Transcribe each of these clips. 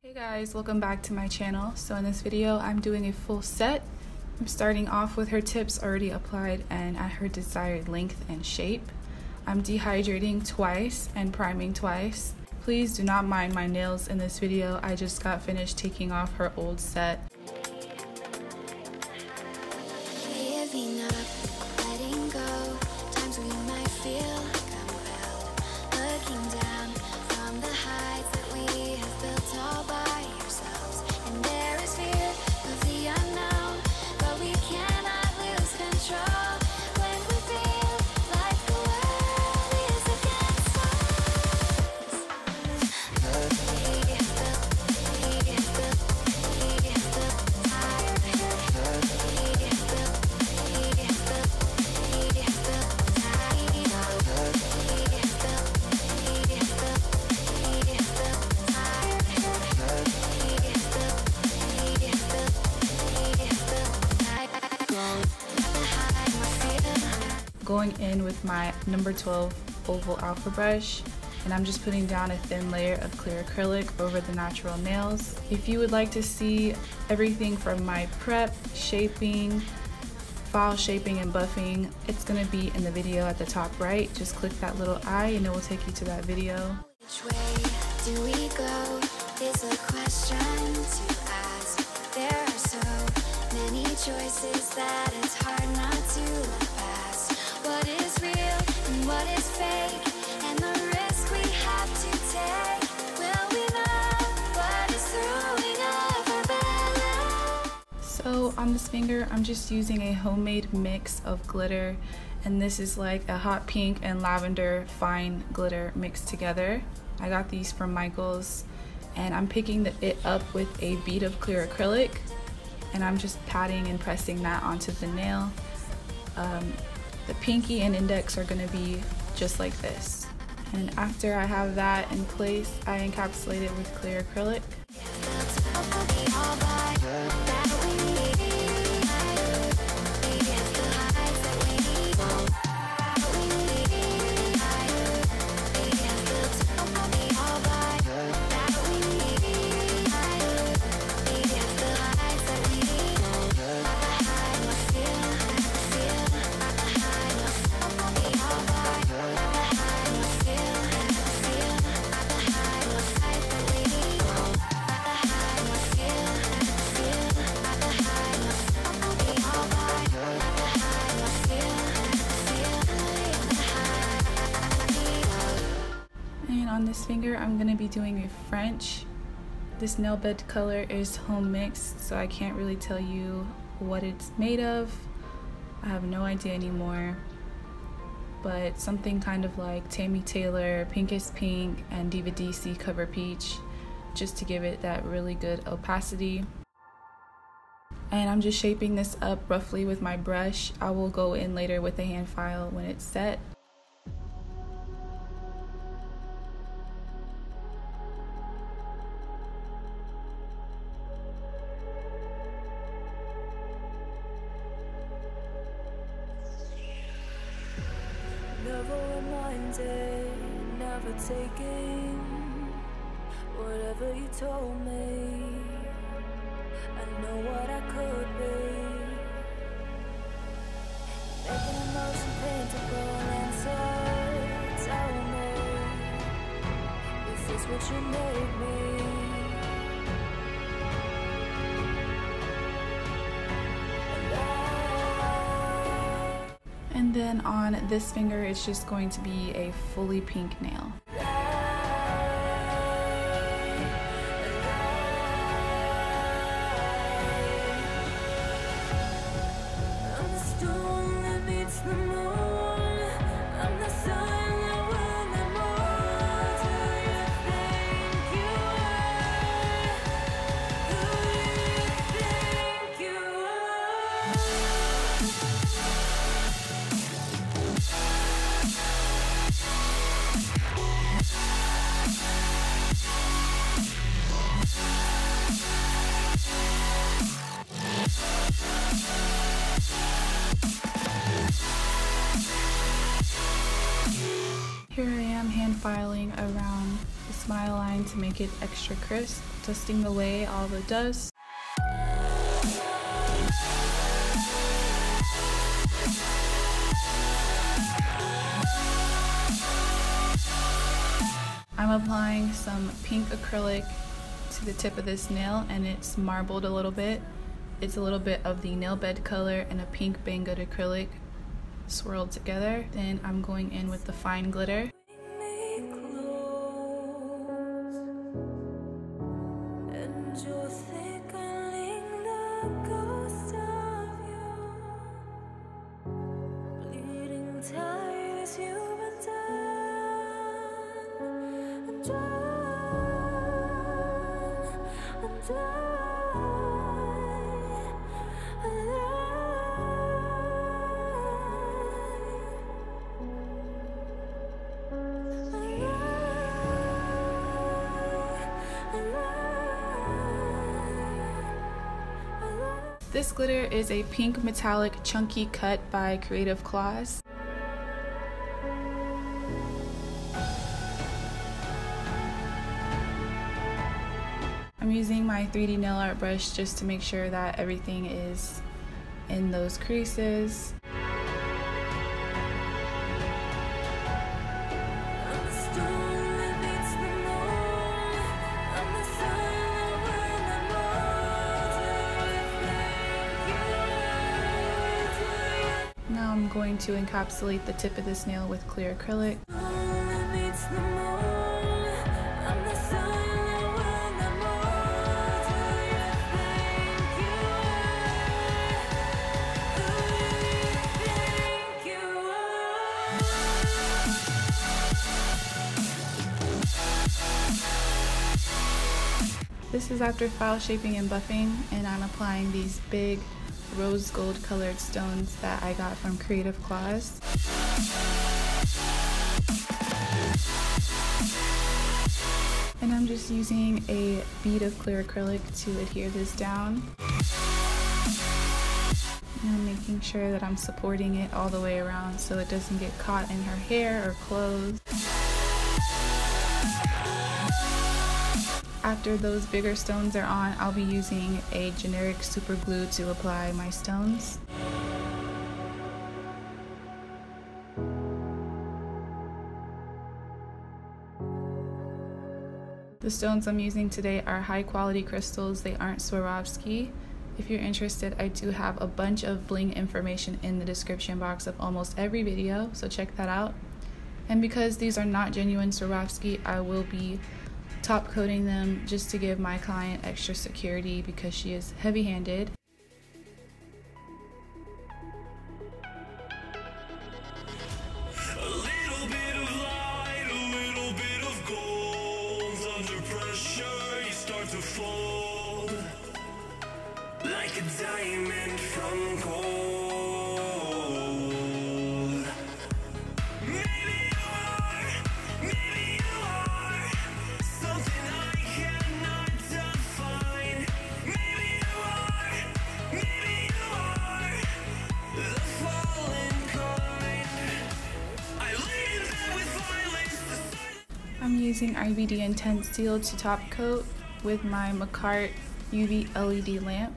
Hey guys, welcome back to my channel. So in this video I'm doing a full set. I'm starting off with her tips already applied and at her desired length and shape. I'm dehydrating twice and priming twice. Please do not mind my nails in this video. I just got finished taking off her old set. Giving up, letting go, times we might feel compelled, looking down from the heights that we have built all by ourselves. And there is fear of the unknown, but we cannot lose control when we feel like the world is against us. We have built Going in with my number 12 oval alpha brush, and I'm just putting down a thin layer of clear acrylic over the natural nails. If you would like to see everything from my prep, shaping, file shaping and buffing, it's going to be in the video at the top right. Just click that little eye and it will take you to that video. Which way do we go is a question to ask. There are so many choices that it's hard not to look past. What is real and what is fake, and the risk we have to take. Will we know what is throwing off our balance? So on this finger I'm just using a homemade mix of glitter, and this is like a hot pink and lavender fine glitter mixed together. I got these from Michael's, and I'm picking it up with a bead of clear acrylic, and I'm just patting and pressing that onto the nail. The pinky and index are going to be just like this. And after I have that in place, I encapsulate it with clear acrylic. On this finger I'm going to be doing a French. This nail bed color is home mixed, so I can't really tell you what it's made of. I have no idea anymore, but something kind of like Tammy Taylor, Pinkest Pink, and Diva DC Cover Peach, just to give it that really good opacity. And I'm just shaping this up roughly with my brush. I will go in later with the hand file when it's set. Never reminded, never taking whatever you told me. I know what I could be, making emotion paintable and so tell me, is this what you made me? And then on this finger, it's just going to be a fully pink nail. filing around the smile line to make it extra crisp, dusting away all the dust. I'm applying some pink acrylic to the tip of this nail, and it's marbled a little bit. It's a little bit of the nail bed color and a pink Banggood acrylic swirled together. Then I'm going in with the fine glitter. This glitter is a pink metallic chunky cut by Creative Clawz. I'm using my 3D nail art brush just to make sure that everything is in those creases. Now I'm going to encapsulate the tip of this nail with clear acrylic. This is after file shaping and buffing, and I'm applying these big rose gold colored stones that I got from Creative Clawz. And I'm just using a bead of clear acrylic to adhere this down. And I'm making sure that I'm supporting it all the way around so it doesn't get caught in her hair or clothes. After those bigger stones are on, I'll be using a generic super glue to apply my stones. The stones I'm using today are high quality crystals. They aren't Swarovski. If you're interested, I do have a bunch of bling information in the description box of almost every video, so check that out. And because these are not genuine Swarovski, I will be top coating them just to give my client extra security because she is heavy-handed. Like a diamond from gold. Maybe you are something I cannot define. Maybe you are the fallen kind. I lay in bed with violence. I'm using IBD Intense Steel to top coat with my Macart UV LED lamp.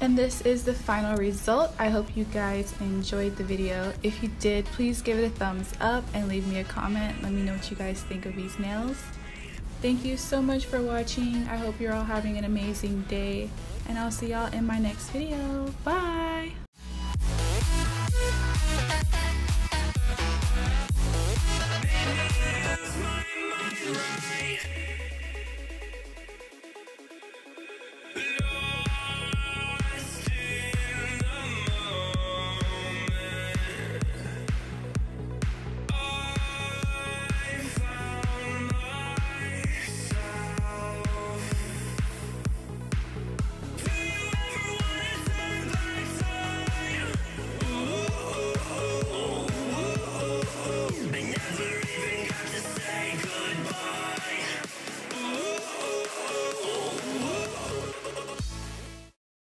And this is the final result. I hope you guys enjoyed the video. If you did, please give it a thumbs up and leave me a comment. Let me know what you guys think of these nails. Thank you so much for watching. I hope you're all having an amazing day, and I'll see y'all in my next video. Bye!